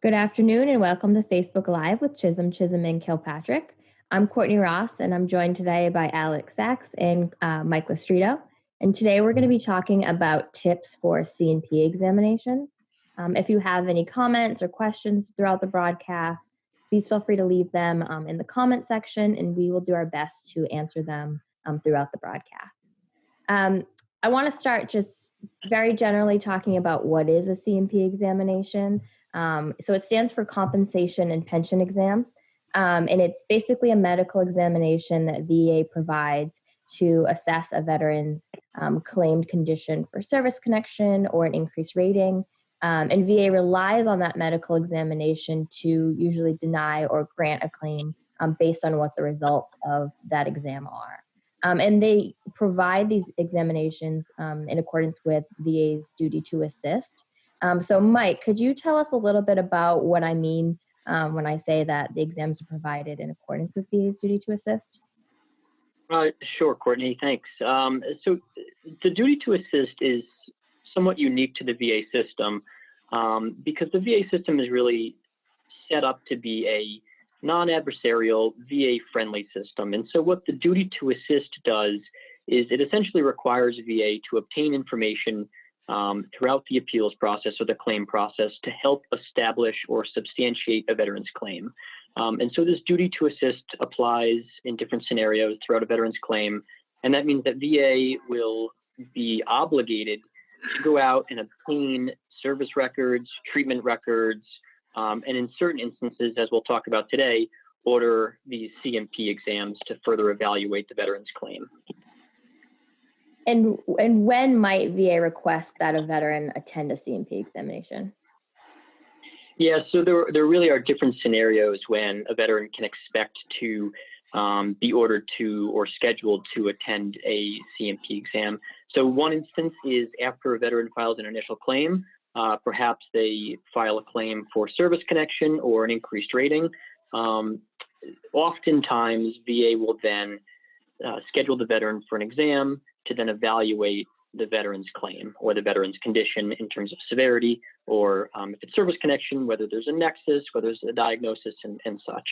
Good afternoon and welcome to Facebook Live with Chisholm, and Kilpatrick. I'm Courtney Ross and I'm joined today by Alex Sachs and Mike Lestrito. And today we're going to be talking about tips for C&P examinations. If you have any comments or questions throughout the broadcast, please feel free to leave them in the comment section and we will do our best to answer them throughout the broadcast. I want to start just very generally talking about what is a C&P examination. So it stands for Compensation and Pension Exams, and it's basically a medical examination that VA provides to assess a veteran's claimed condition for service connection or an increased rating. And VA relies on that medical examination to usually deny or grant a claim based on what the results of that exam are. And they provide these examinations in accordance with VA's duty to assist. So Mike, could you tell us a little bit about what I mean when I say that the exams are provided in accordance with VA's duty to assist? Sure, Courtney, thanks. So the duty to assist is somewhat unique to the VA system because the VA system is really set up to be a non-adversarial, VA-friendly system. And so what the duty to assist does is it essentially requires VA to obtain information throughout the appeals process or the claim process to help establish or substantiate a veteran's claim. And so this duty to assist applies in different scenarios throughout a veteran's claim. And that means that VA will be obligated to go out and obtain service records, treatment records, and in certain instances, as we'll talk about today, order these C&P exams to further evaluate the veteran's claim. And when might VA request that a veteran attend a C&P examination? Yeah, so there really are different scenarios when a veteran can expect to be ordered to or scheduled to attend a C&P exam. So one instance is after a veteran files an initial claim, perhaps they file a claim for service connection or an increased rating. Oftentimes, VA will then schedule the veteran for an exam to then evaluate the veteran's claim or the veteran's condition in terms of severity, or if it's service connection, whether there's a nexus, whether there's a diagnosis and such.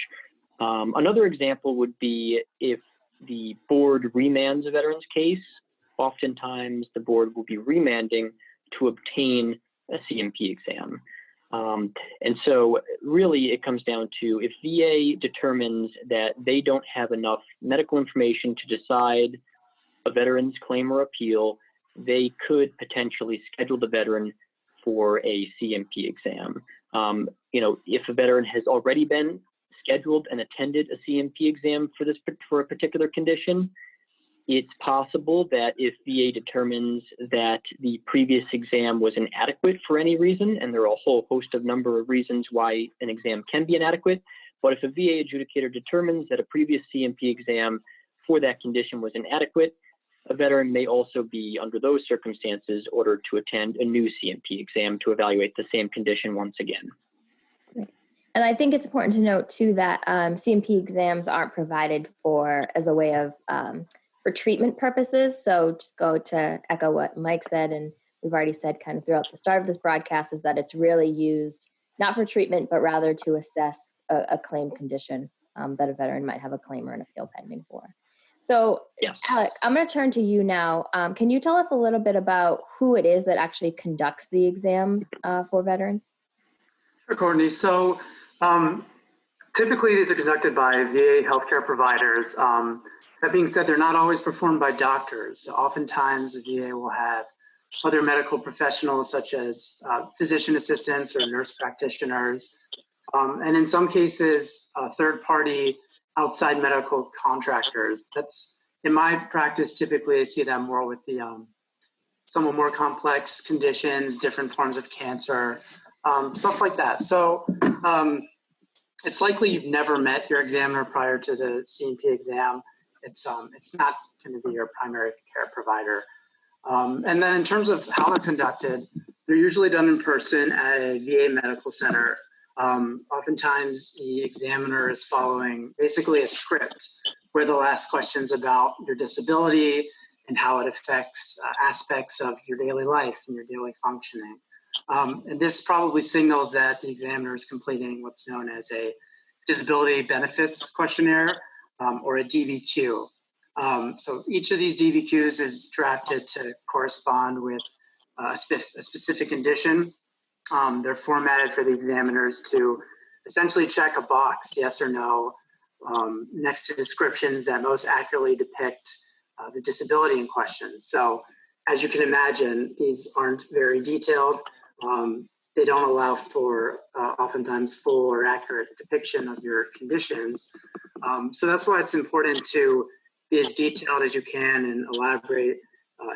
Another example would be if the board remands a veteran's case. Oftentimes the board will be remanding to obtain a C&P exam. And so really it comes down to if VA determines that they don't have enough medical information to decide a veteran's claim or appeal, they could potentially schedule the veteran for a C&P exam. If a veteran has already been scheduled and attended a C&P exam for a particular condition, it's possible that if VA determines that the previous exam was inadequate for any reason, and there are a whole host of number of reasons why an exam can be inadequate, but if a VA adjudicator determines that a previous C&P exam for that condition was inadequate, a veteran may also be, under those circumstances, ordered to attend a new C&P exam to evaluate the same condition once again. And I think it's important to note, too, that C&P exams aren't provided as a way of for treatment purposes. So just go to echo what Mike said, and we've already said kind of throughout the start of this broadcast, is that it's really used not for treatment, but rather to assess a claimed condition that a veteran might have a claim or an appeal pending for. So, yes. Alec, I'm going to turn to you now. Can you tell us a little bit about who it is that actually conducts the exams for veterans? Sure, Courtney. So typically these are conducted by VA healthcare providers. That being said, they're not always performed by doctors. So oftentimes the VA will have other medical professionals such as physician assistants or nurse practitioners. And in some cases, third-party outside medical contractors. That's, in my practice, typically I see them more with the somewhat more complex conditions, different forms of cancer, stuff like that. So it's likely you've never met your examiner prior to the C&P exam. It's not going to be your primary care provider. And then in terms of how they're conducted, they're usually done in person at a VA medical center. Oftentimes the examiner is following basically a script where they'll ask questions about your disability and how it affects aspects of your daily life and your daily functioning. And this probably signals that the examiner is completing what's known as a disability benefits questionnaire, or a DBQ. So each of these DBQs is drafted to correspond with a specific condition. They're formatted for the examiners to essentially check a box, yes or no, next to descriptions that most accurately depict the disability in question. So as you can imagine, these aren't very detailed. They don't allow for oftentimes full or accurate depiction of your conditions. So that's why it's important to be as detailed as you can and elaborate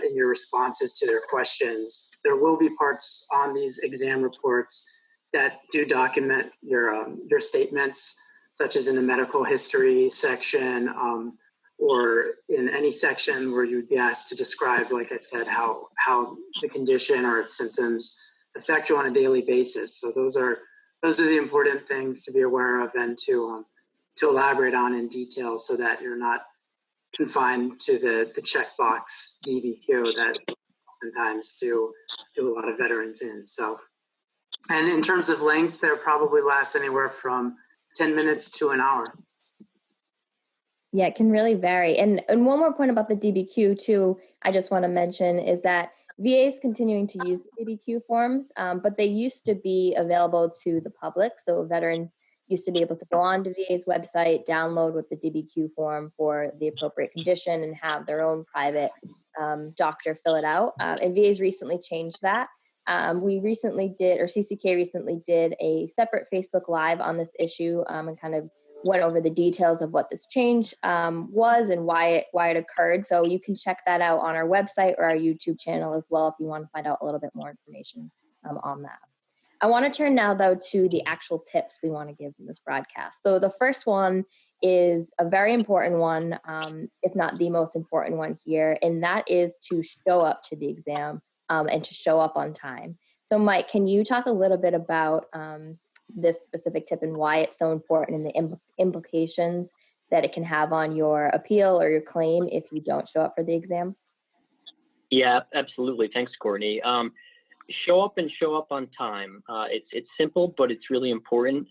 in your responses to their questions. There will be parts on these exam reports that do document your statements, such as in the medical history section, or in any section where you'd be asked to describe, like I said, how the condition or its symptoms affect you on a daily basis. So those are the important things to be aware of and to elaborate on in detail, so that you're not confined to the checkbox DBQ that oftentimes do a lot of veterans in. So, and in terms of length, they'll probably last anywhere from 10 minutes to an hour. Yeah, it can really vary. And one more point about the DBQ too, I just want to mention is that VA is continuing to use DBQ forms, but they used to be available to the public. So veterans used to be able to go on to VA's website, download with the DBQ form for the appropriate condition, and have their own private doctor fill it out. And VA's recently changed that. We recently did, or CCK recently did, a separate Facebook Live on this issue, and kind of went over the details of what this change was and why it occurred. So you can check that out on our website or our YouTube channel as well if you want to find out a little bit more information on that. I want to turn now, though, to the actual tips we want to give in this broadcast. So the first one is a very important one, if not the most important one here, and that is to show up to the exam and to show up on time. So Mike, can you talk a little bit about this specific tip and why it's so important, and the implications that it can have on your appeal or your claim if you don't show up for the exam? Yeah, absolutely. Thanks, Courtney. Show up and show up on time. It's simple, but it's really important,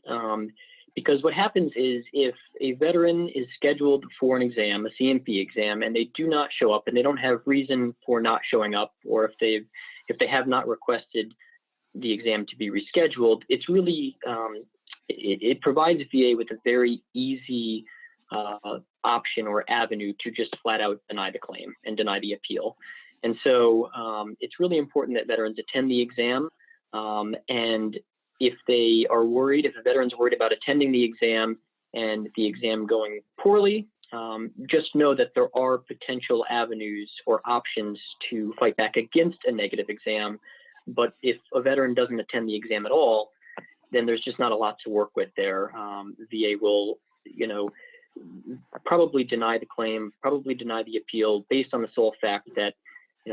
because what happens is if a veteran is scheduled for an exam, a C&P exam, and they do not show up and they don't have reason for not showing up, or if they have not requested the exam to be rescheduled, it's really, it provides VA with a very easy option or avenue to just flat out deny the claim and deny the appeal. And so it's really important that veterans attend the exam. And if they are worried, if a veteran's worried about attending the exam and the exam going poorly, just know that there are potential avenues or options to fight back against a negative exam. But if a veteran doesn't attend the exam at all, then there's just not a lot to work with there. VA will, probably deny the claim, probably deny the appeal based on the sole fact that,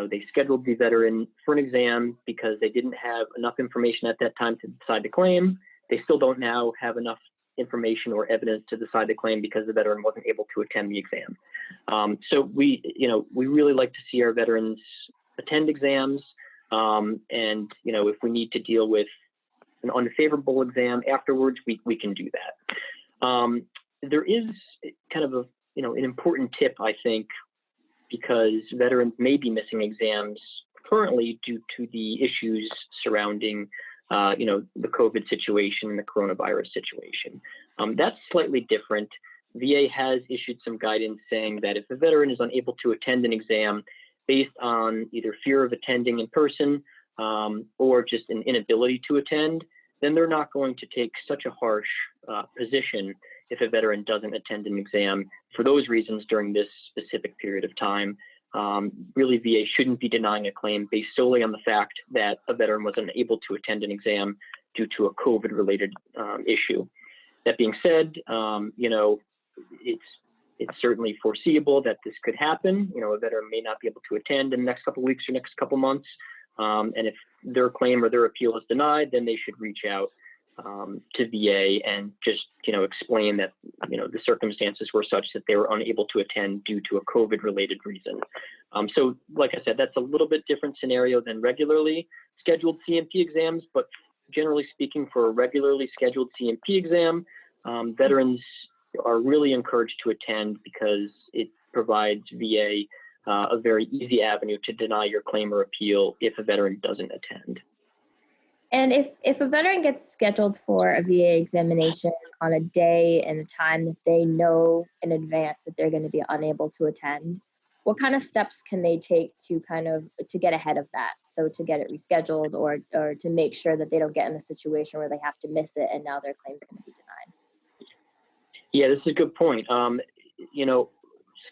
they scheduled the veteran for an exam because they didn't have enough information at that time to decide the claim. They still don't now have enough information or evidence to decide the claim because the veteran wasn't able to attend the exam. So we really like to see our veterans attend exams. And, if we need to deal with an unfavorable exam afterwards, we can do that. There is kind of an important tip, I think, because veterans may be missing exams currently due to the issues surrounding, the COVID situation and the coronavirus situation. That's slightly different. VA has issued some guidance saying that if a veteran is unable to attend an exam based on either fear of attending in person or just an inability to attend, then they're not going to take such a harsh position if a veteran doesn't attend an exam for those reasons during this specific period of time. Really, VA shouldn't be denying a claim based solely on the fact that a veteran was unable to attend an exam due to a COVID-related issue. That being said, it's certainly foreseeable that this could happen. A veteran may not be able to attend in the next couple of weeks or next couple of months. And if their claim or their appeal is denied, then they should reach out to VA and just, explain that, the circumstances were such that they were unable to attend due to a COVID-related reason. So like I said, that's a little bit different scenario than regularly scheduled C&P exams, but generally speaking, for a regularly scheduled C&P exam, veterans are really encouraged to attend because it provides VA a very easy avenue to deny your claim or appeal if a veteran doesn't attend. And if a veteran gets scheduled for a VA examination on a day and a time that they know in advance that they're going to be unable to attend, what kind of steps can they take to get ahead of that? So to get it rescheduled or to make sure that they don't get in the situation where they have to miss it and now their claim's going to be denied? Yeah, this is a good point.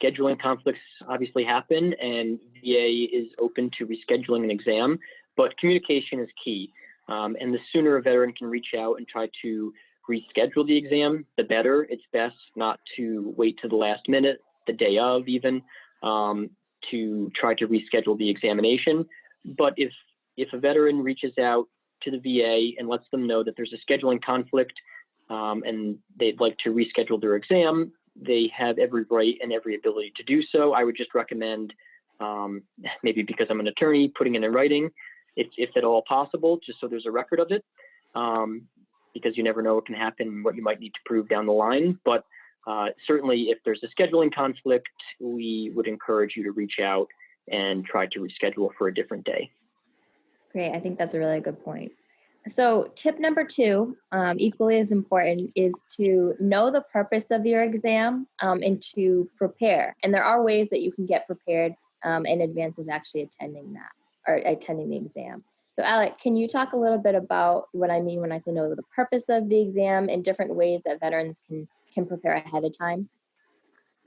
Scheduling conflicts obviously happen, and VA is open to rescheduling an exam, but communication is key. And the sooner a veteran can reach out and try to reschedule the exam, the better. It's best not to wait to the last minute, the day of even, to try to reschedule the examination. But if a veteran reaches out to the VA and lets them know that there's a scheduling conflict and they'd like to reschedule their exam, they have every right and every ability to do so. I would just recommend, maybe because I'm an attorney, putting it in writing, if at all possible, just so there's a record of it, because you never know what can happen, what you might need to prove down the line. But certainly if there's a scheduling conflict, we would encourage you to reach out and try to reschedule for a different day. Great, I think that's a really good point. So tip number 2, equally as important, is to know the purpose of your exam and to prepare. And there are ways that you can get prepared in advance of actually attending that or attending the exam. So Alec, can you talk a little bit about what I mean when I say know the purpose of the exam and different ways that veterans can prepare ahead of time?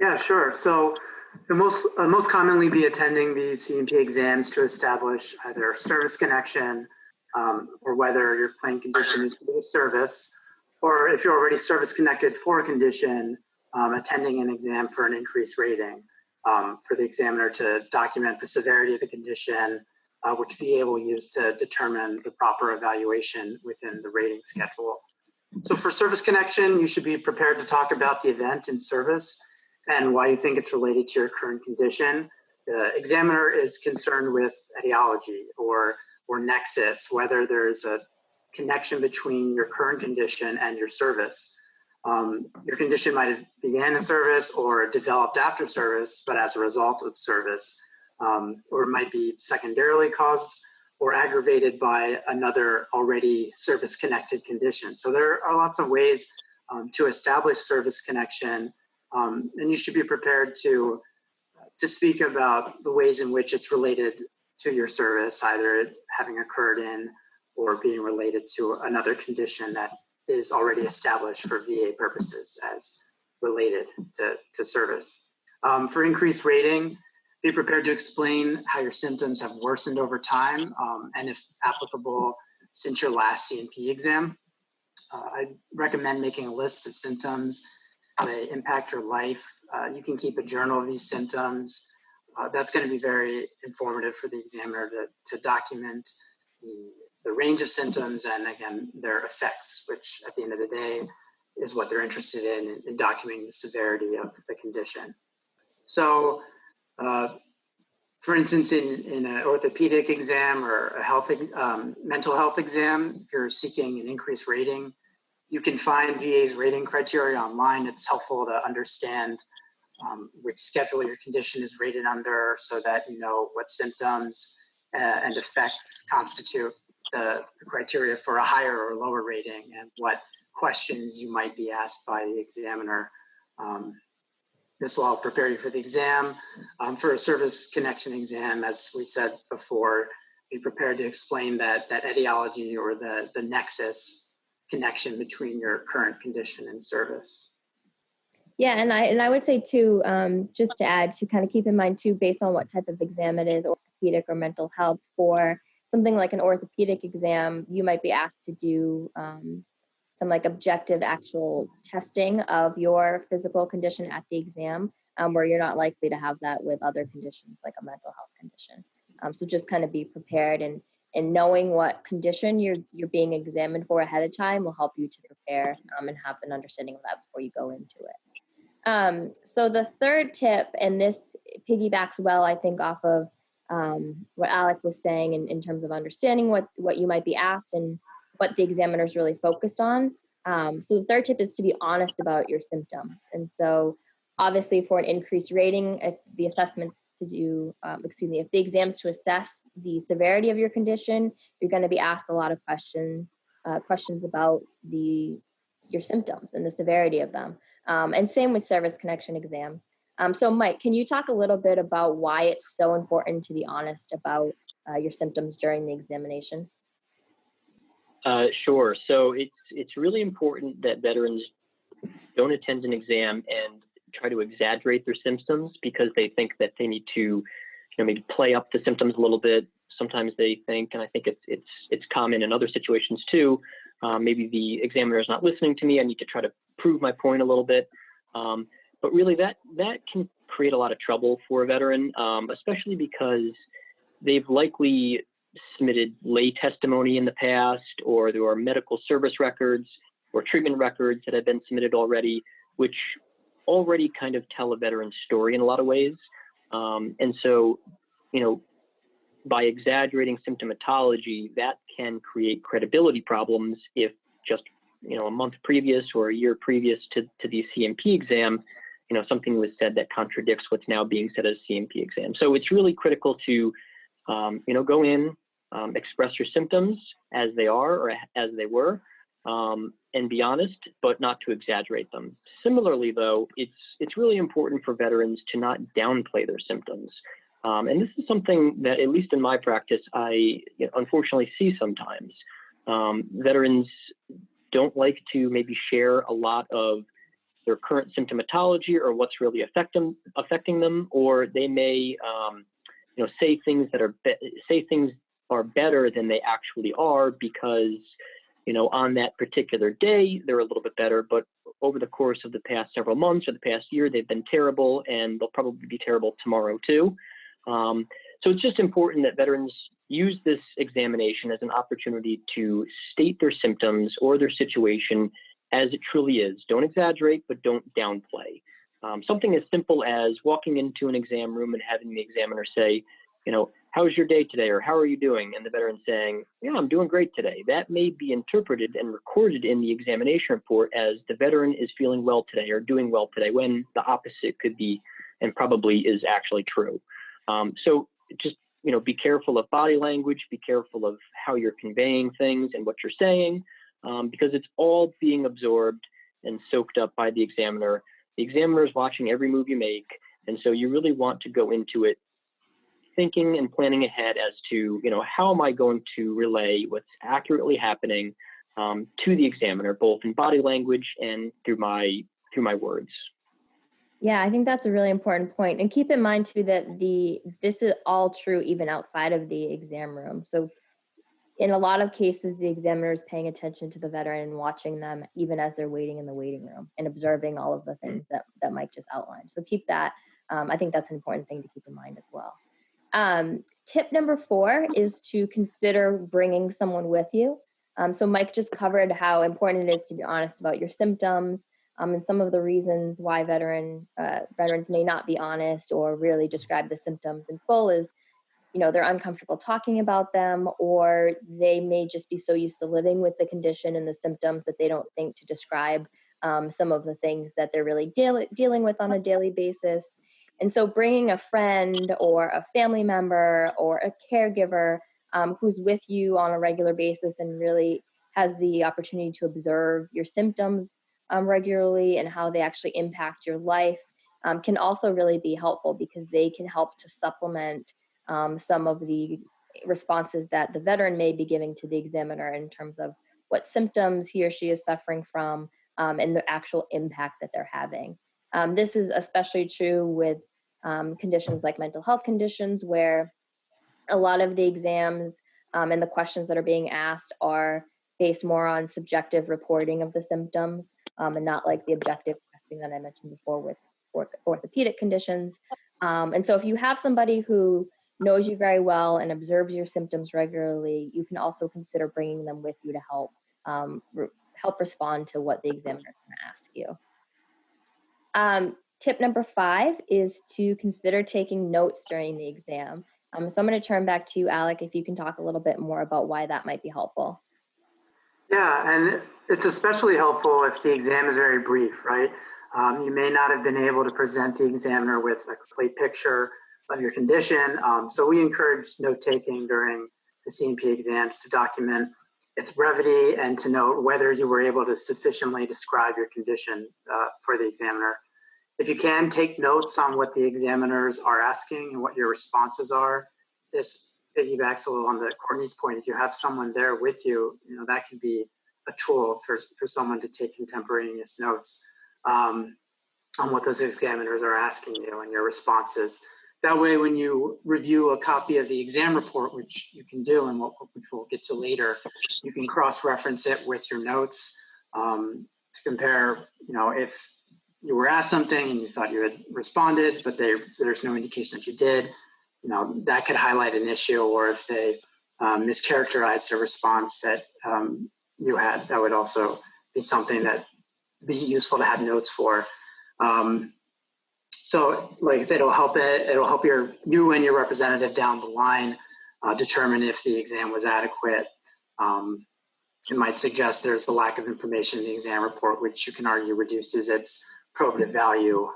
Yeah, sure. So the most commonly be attending the C&P exams to establish either service connection or whether your claim condition is due to service, or if you're already service connected for a condition, attending an exam for an increased rating for the examiner to document the severity of the condition, which VA will use to determine the proper evaluation within the rating schedule. So for service connection, you should be prepared to talk about the event in service and why you think it's related to your current condition. The examiner is concerned with etiology or nexus, whether there's a connection between your current condition and your service. Your condition might have began in service or developed after service, but as a result of service, or it might be secondarily caused or aggravated by another already service-connected condition. So there are lots of ways to establish service connection, and you should be prepared to speak about the ways in which it's related to your service, either it having occurred in or being related to another condition that is already established for VA purposes as related to service. For increased rating, be prepared to explain how your symptoms have worsened over time, and if applicable, since your last C&P exam. I recommend making a list of symptoms that impact your life. You can keep a journal of these symptoms. That's going to be very informative for the examiner to document the range of symptoms and, again, their effects, which at the end of the day is what they're interested in documenting the severity of the condition. So, for instance, in an orthopedic exam or a mental health exam, if you're seeking an increased rating, you can find VA's rating criteria online. It's helpful to understand which schedule your condition is rated under so that you know what symptoms and effects constitute the criteria for a higher or lower rating and what questions you might be asked by the examiner. This will help prepare you for the exam. For a service connection exam, as we said before, be prepared to explain that etiology or the nexus connection between your current condition and service. Yeah, and I would say too, just to add, to kind of keep in mind too, based on what type of exam it is, orthopedic or mental health, for something like an orthopedic exam, you might be asked to do some like objective actual testing of your physical condition at the exam, where you're not likely to have that with other conditions like a mental health condition. So just kind of be prepared and and knowing what condition you're being examined for ahead of time will help you to prepare and have an understanding of that before you go into it. So the third tip, and this piggybacks well, I think, off of what Alec was saying in terms of understanding what you might be asked and what the examiner is really focused on. So the third tip is to be honest about your symptoms. And so obviously for an increased rating, if the assessments to do, if the exams to assess the severity of your condition, you're going to be asked a lot of questions about your symptoms and the severity of them. And same with service connection exam. So Mike, can you talk a little bit about why it's so important to be honest about your symptoms during the examination? Sure. So it's really important that veterans don't attend an exam and try to exaggerate their symptoms because they think that they need to, maybe play up the symptoms a little bit. Sometimes they think, and I think it's common in other situations too, maybe the examiner is not listening to me. I need to try to prove my point a little bit. But really that can create a lot of trouble for a veteran, especially because they've likely submitted lay testimony in the past, or there are medical service records or treatment records that have been submitted already, which already kind of tell a veteran's story in a lot of ways. And so, by exaggerating symptomatology, that can create credibility problems if just, a month previous or a year previous to the C&P exam, something was said that contradicts what's now being said as C&P exam. So it's really critical to, go in, express your symptoms as they are or as they were, and be honest, but not to exaggerate them. Similarly, though, it's really important for veterans to not downplay their symptoms. And this is something that, at least in my practice, I unfortunately see sometimes. Veterans don't like to maybe share a lot of their current symptomatology or what's really affecting them, or they may say things are better than they actually are because on that particular day they're a little bit better, but over the course of the past several months or the past year they've been terrible, and they'll probably be terrible tomorrow too. So it's just important that veterans use this examination as an opportunity to state their symptoms or their situation as it truly is. Don't exaggerate, but don't downplay. Something as simple as walking into an exam room and having the examiner say, how was your day today, or how are you doing? And the veteran saying, I'm doing great today. That may be interpreted and recorded in the examination report as the veteran is feeling well today or doing well today, when the opposite could be and probably is actually true. So just, be careful of body language, be careful of how you're conveying things and what you're saying, because it's all being absorbed and soaked up by the examiner. The examiner is watching every move you make, and so you really want to go into it thinking and planning ahead as to, how am I going to relay what's accurately happening to the examiner, both in body language and through my words. Yeah, I think that's a really important point. And keep in mind too that this is all true even outside of the exam room. So in a lot of cases, the examiner is paying attention to the veteran and watching them even as they're waiting in the waiting room and observing all of the things that Mike just outlined. So keep that. I think that's an important thing to keep in mind as well. Tip number 4 is to consider bringing someone with you. So Mike just covered how important it is to be honest about your symptoms, and some of the reasons why veterans may not be honest or really describe the symptoms in full is, they're uncomfortable talking about them, or they may just be so used to living with the condition and the symptoms that they don't think to describe some of the things that they're really dealing with on a daily basis. And so bringing a friend or a family member or a caregiver who's with you on a regular basis and really has the opportunity to observe your symptoms regularly and how they actually impact your life can also really be helpful, because they can help to supplement some of the responses that the veteran may be giving to the examiner in terms of what symptoms he or she is suffering from and the actual impact that they're having. This is especially true with conditions like mental health conditions, where a lot of the exams and the questions that are being asked are based more on subjective reporting of the symptoms and not like the objective testing that I mentioned before with orthopedic conditions. And so if you have somebody who knows you very well and observes your symptoms regularly, you can also consider bringing them with you to help help respond to what the examiner is going to ask you. Tip number 5 is to consider taking notes during the exam. So I'm going to turn back to you, Alec, if you can talk a little bit more about why that might be helpful. Yeah, and it's especially helpful if the exam is very brief, right? You may not have been able to present the examiner with a complete picture of your condition. So we encourage note-taking during the C&P exams to document its brevity and to note whether you were able to sufficiently describe your condition for the examiner. If you can, take notes on what the examiners are asking and what your responses are. This piggybacks a little on Courtney's point. If you have someone there with you, that can be a tool for someone to take contemporaneous notes on what those examiners are asking you and your responses. That way, when you review a copy of the exam report, which you can do and which we'll get to later, you can cross-reference it with your notes to compare, if you were asked something and you thought you had responded, but there's no indication that you did, that could highlight an issue, or if they mischaracterized a response that you had, that would also be something that would be useful to have notes for. So like I said, it'll help you and your representative down the line determine if the exam was adequate. It might suggest there's a lack of information in the exam report, which you can argue reduces its probative value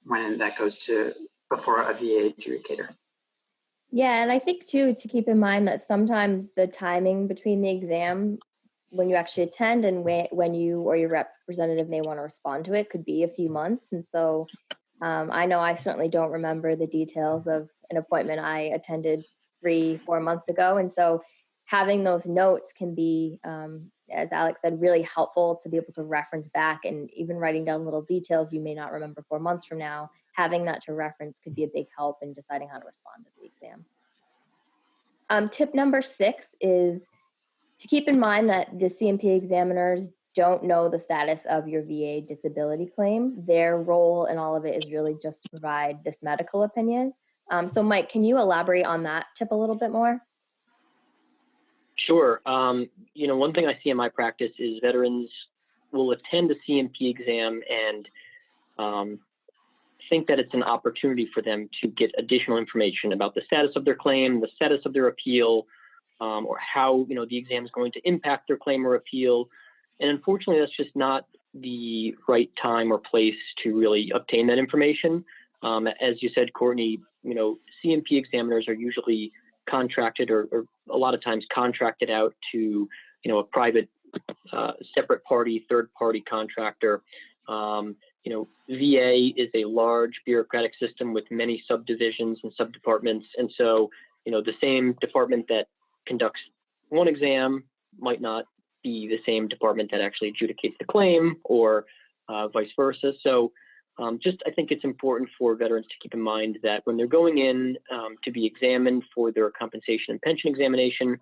when that goes to before a VA adjudicator. Yeah, and I think too, to keep in mind that sometimes the timing between the exam when you actually attend and when you or your representative may want to respond to it could be a few months. And so I know I certainly don't remember the details of an appointment I attended 3-4 months ago. And so having those notes can be, as Alex said, really helpful to be able to reference back, and even writing down little details you may not remember 4 months from now. Having that to reference could be a big help in deciding how to respond to the exam. Tip number 6 is to keep in mind that the C&P examiners don't know the status of your VA disability claim. Their role in all of it is really just to provide this medical opinion. So Mike, can you elaborate on that tip a little bit more? Sure. One thing I see in my practice is veterans will attend the C&P exam and think that it's an opportunity for them to get additional information about the status of their claim, the status of their appeal, or how the exam is going to impact their claim or appeal. And unfortunately, that's just not the right time or place to really obtain that information. As you said, Courtney, C&P examiners are usually contracted or a lot of times contracted out to a private separate party, third party contractor. VA is a large bureaucratic system with many subdivisions and subdepartments, and so the same department that conducts one exam might not be the same department that actually adjudicates the claim, or vice versa. So I think it's important for veterans to keep in mind that when they're going in to be examined for their compensation and pension examination,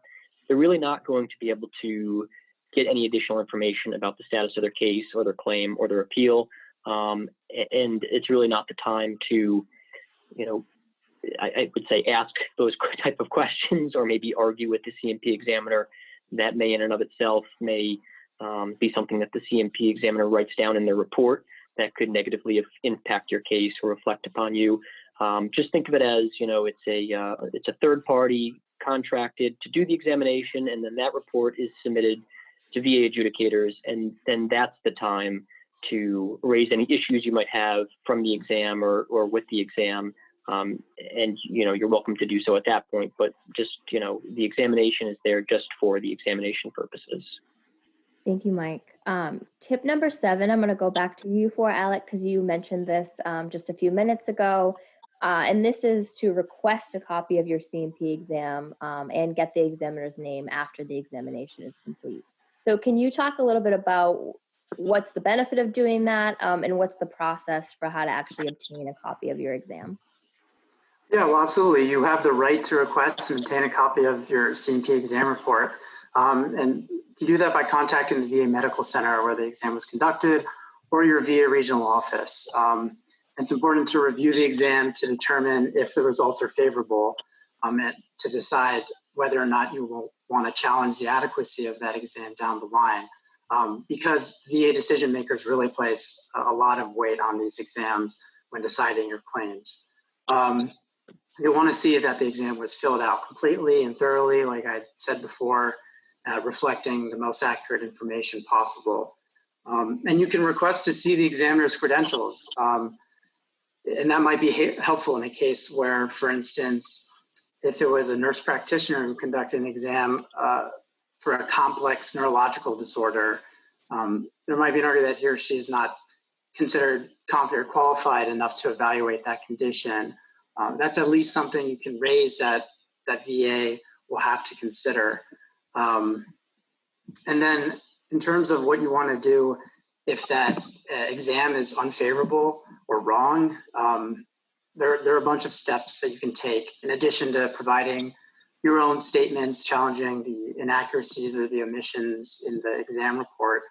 they're really not going to be able to get any additional information about the status of their case or their claim or their appeal. And it's really not the time to, I would say, ask those type of questions or maybe argue with the C&P examiner. That may in and of itself may be something that the C&P examiner writes down in their report that could negatively impact your case or reflect upon you. Just think of it as, it's a third party contracted to do the examination, and then that report is submitted to VA adjudicators, and then that's the time to raise any issues you might have from the exam or with the exam. And you're welcome to do so at that point, but just, the examination is there just for the examination purposes. Thank you, Mike. Tip number 7, I'm going to go back to you for, Alec, because you mentioned this just a few minutes ago. And this is to request a copy of your C&P exam and get the examiner's name after the examination is complete. So can you talk a little bit about what's the benefit of doing that and what's the process for how to actually obtain a copy of your exam? Yeah, well, absolutely. You have the right to request and obtain a copy of your C&P exam report. And you do that by contacting the VA Medical Center where the exam was conducted, or your VA regional office. It's important to review the exam to determine if the results are favorable, and to decide whether or not you will want to challenge the adequacy of that exam down the line. Because VA decision makers really place a lot of weight on these exams when deciding your claims. You'll want to see that the exam was filled out completely and thoroughly, like I said before, reflecting the most accurate information possible. And you can request to see the examiner's credentials. And that might be helpful in a case where, for instance, if it was a nurse practitioner who conducted an exam for a complex neurological disorder, there might be an argument that he or she is not considered competent or qualified enough to evaluate that condition. That's at least something you can raise that VA will have to consider. And then in terms of what you want to do if that exam is unfavorable or wrong, there are a bunch of steps that you can take in addition to providing your own statements challenging the inaccuracies or the omissions in the exam report.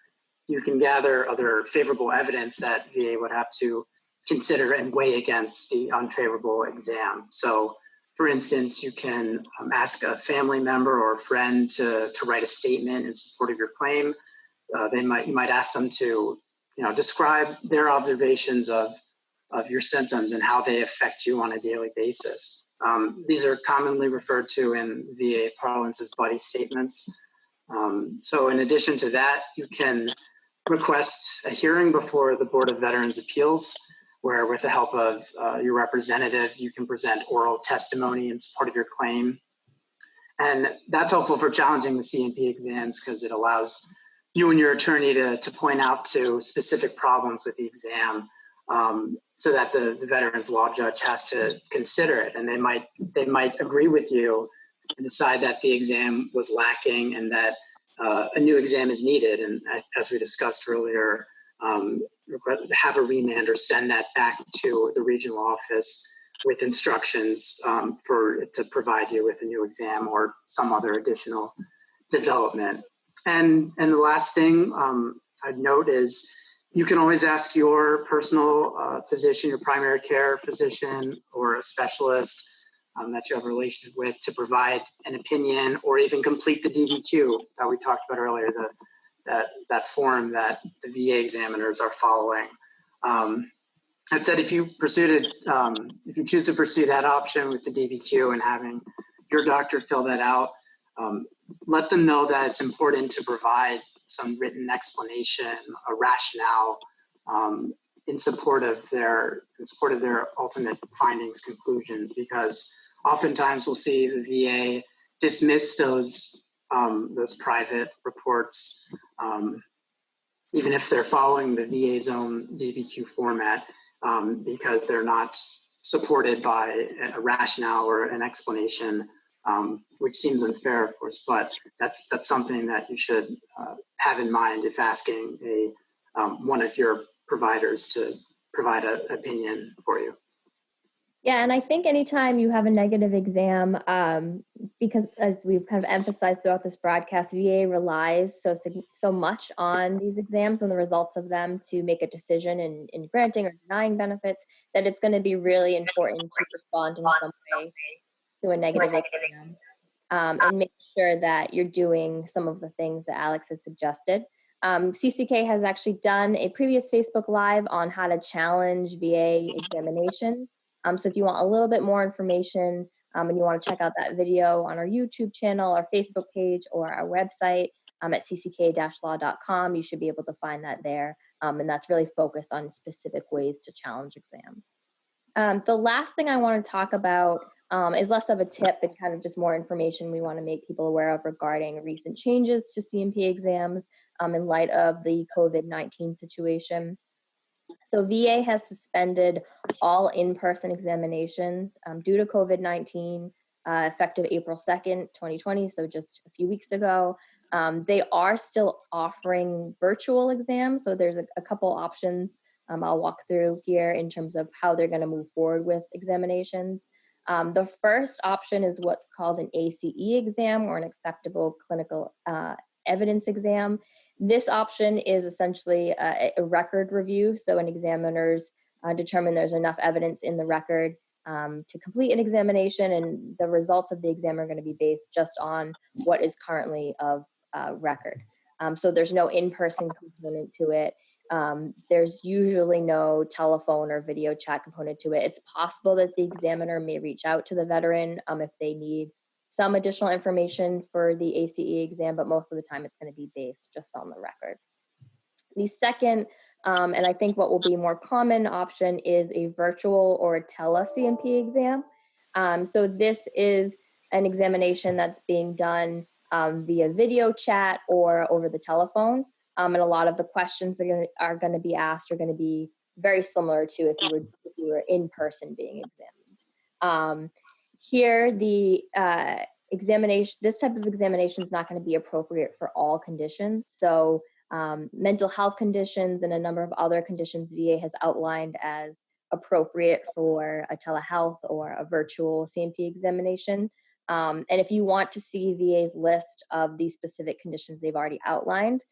You can gather other favorable evidence that VA would have to consider and weigh against the unfavorable exam. So, for instance, you can ask a family member or a friend to write a statement in support of your claim. You might ask them to, describe their observations of your symptoms and how they affect you on a daily basis. These are commonly referred to in VA parlance as buddy statements. So in addition to that, you can request a hearing before the Board of Veterans Appeals, where with the help of your representative, you can present oral testimony in support of your claim. And that's helpful for challenging the C&P exams because it allows you and your attorney to point out to specific problems with the exam, so that the veterans law judge has to consider it. And they might agree with you and decide that the exam was lacking and that a new exam is needed. And as we discussed earlier, have a remand or send that back to the regional office with instructions to provide you with a new exam or some other additional development. And the last thing I'd note is you can always ask your personal physician, your primary care physician, or a specialist that you have a relationship with to provide an opinion or even complete the DBQ that we talked about earlier, that form that the VA examiners are following. That said, if you choose to pursue that option with the DBQ and having your doctor fill that out, let them know that it's important to provide some written explanation, a rationale in support of their ultimate findings, conclusions, because oftentimes we'll see the VA dismiss those private reports, even if they're following the VA's own DBQ format, because they're not supported by a rationale or an explanation, which seems unfair, of course, but that's something that you should have in mind if asking one of your providers to provide an opinion for you. Yeah, and I think anytime you have a negative exam, because as we've kind of emphasized throughout this broadcast, VA relies so much on these exams and the results of them to make a decision in granting or denying benefits, that it's going to be really important to respond in some way to a negative exam, and make sure that you're doing some of the things that Alex has suggested. CCK has actually done a previous Facebook Live on how to challenge VA examinations. So if you want a little bit more information and you want to check out that video on our YouTube channel, our Facebook page, or our website at cck-law.com, you should be able to find that there. And that's really focused on specific ways to challenge exams. The last thing I want to talk about is less of a tip and kind of just more information we want to make people aware of regarding recent changes to C&P exams in light of the COVID-19 situation. So VA has suspended all in-person examinations due to COVID-19 effective April 2nd, 2020, so just a few weeks ago. They are still offering virtual exams, so there's a couple options I'll walk through here in terms of how they're going to move forward with examinations. The first option is what's called an ACE exam, or an acceptable clinical evidence exam. This option is essentially a record review, so an examiner's determine there's enough evidence in the record to complete an examination, and the results of the exam are going to be based just on what is currently of record. So there's no in-person component to it. There's usually no telephone or video chat component to it. It's possible that the examiner may reach out to the veteran if they need some additional information for the ACE exam, but most of the time it's going to be based just on the record. The second, and I think what will be more common option, is a virtual or a tele-C&P exam. So this is an examination that's being done via video chat or over the telephone. And a lot of the questions that are going to be asked are going to be very similar to if you were in person being examined. Here, the examination, this type of examination is not going to be appropriate for all conditions. So mental health conditions and a number of other conditions VA has outlined as appropriate for a telehealth or a virtual C&P examination. And if you want to see VA's list of these specific conditions they've already outlined,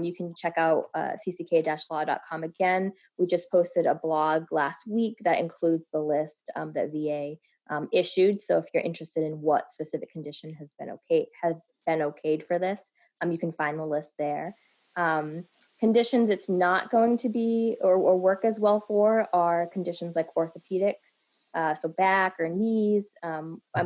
you can check out cck-law.com. Again, we just posted a blog last week that includes the list that VA issued. So if you're interested in what specific condition has been okayed for this, you can find the list there. Conditions it's not going to be or work as well for are conditions like orthopedic, so back or knees.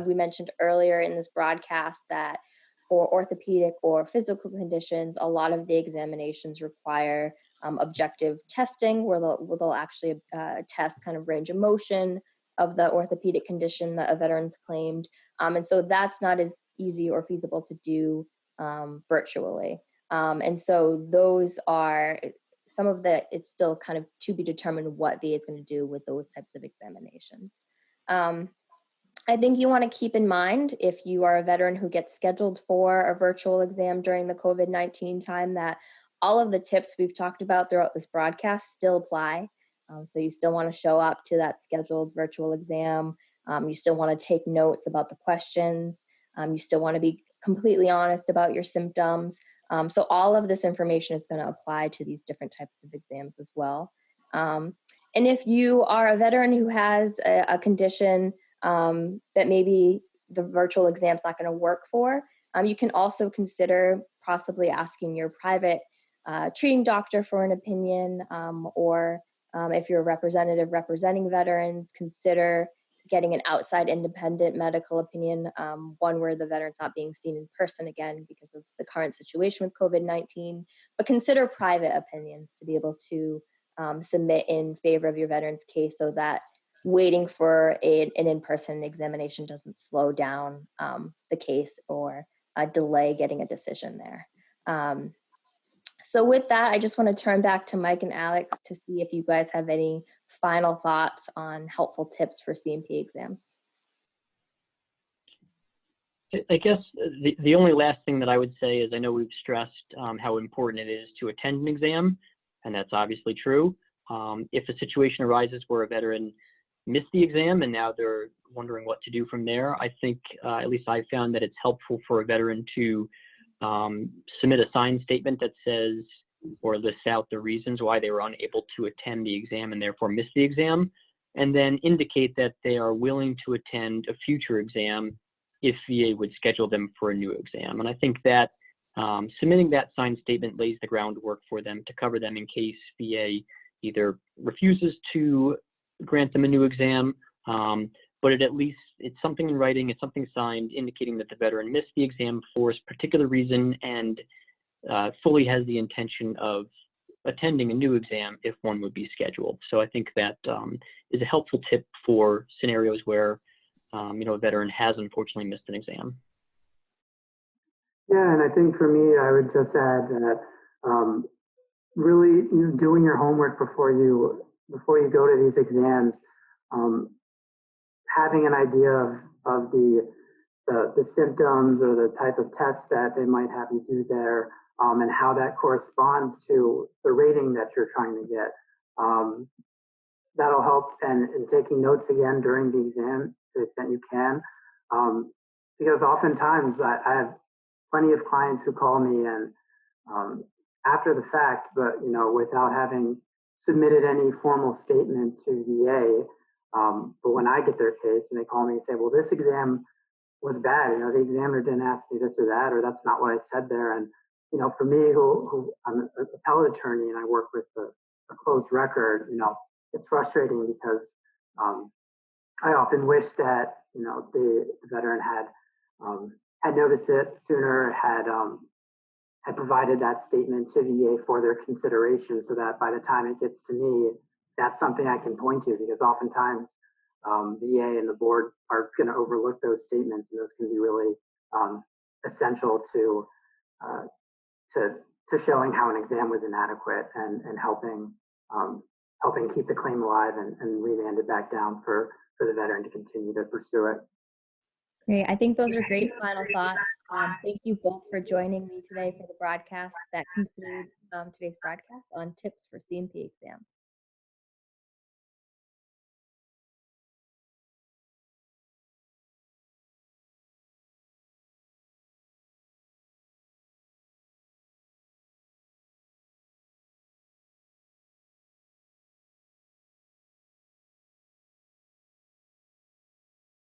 We mentioned earlier in this broadcast that for orthopedic or physical conditions, a lot of the examinations require objective testing, where they'll actually test kind of range of motion of the orthopedic condition that a veteran's claimed. And so that's not as easy or feasible to do virtually. And so those are some of it's still kind of to be determined what VA is going to do with those types of examinations. I think you want to keep in mind, if you are a veteran who gets scheduled for a virtual exam during the COVID-19 time, that all of the tips we've talked about throughout this broadcast still apply. So you still want to show up to that scheduled virtual exam. You still want to take notes about the questions. You still want to be completely honest about your symptoms. So all of this information is going to apply to these different types of exams as well. And if you are a veteran who has a condition that maybe the virtual exam is not going to work for, you can also consider possibly asking your private treating doctor for an opinion, or if you're a representative representing veterans, consider getting an outside independent medical opinion, one where the veteran's not being seen in person again because of the current situation with COVID-19, but consider private opinions to be able to submit in favor of your veteran's case, so that waiting for an in-person examination doesn't slow down the case or delay getting a decision there. So with that, I just want to turn back to Mike and Alex to see if you guys have any final thoughts on helpful tips for C&P exams. I guess the only last thing that I would say is, I know we've stressed how important it is to attend an exam, and that's obviously true. If a situation arises where a veteran missed the exam and now they're wondering what to do from there, I think, at least I found that it's helpful for a veteran to submit a signed statement that says or lists out the reasons why they were unable to attend the exam and therefore missed the exam, and then indicate that they are willing to attend a future exam if VA would schedule them for a new exam. And I think that submitting that signed statement lays the groundwork for them to cover them in case VA either refuses to grant them a new exam, but it's something in writing, it's something signed indicating that the veteran missed the exam for a particular reason and fully has the intention of attending a new exam if one would be scheduled. So I think that is a helpful tip for scenarios where a veteran has unfortunately missed an exam. Yeah, and I think for me, I would just add that really doing your homework before you go to these exams, having an idea of the symptoms or the type of test that they might have you do there, and how that corresponds to the rating that you're trying to get. That'll help, and taking notes again during the exam to the extent you can, because oftentimes I have plenty of clients who call me and after the fact, but without having submitted any formal statement to VA. But when I get their case and they call me and say, well, this exam was bad, the examiner didn't ask me this or that, or that's not what I said there. And, for me, who I'm an appellate attorney and I work with a closed record, it's frustrating because I often wish that, the veteran had noticed it sooner, had provided that statement to VA for their consideration so that by the time it gets to me, that's something I can point to, because oftentimes VA and the board are going to overlook those statements, and those can be really essential to showing how an exam was inadequate and helping keep the claim alive and remand it back down for the veteran to continue to pursue it. Great. I think those are great final thoughts. Thank you both for joining me today for the broadcast. That concludes today's broadcast on tips for C&P exams.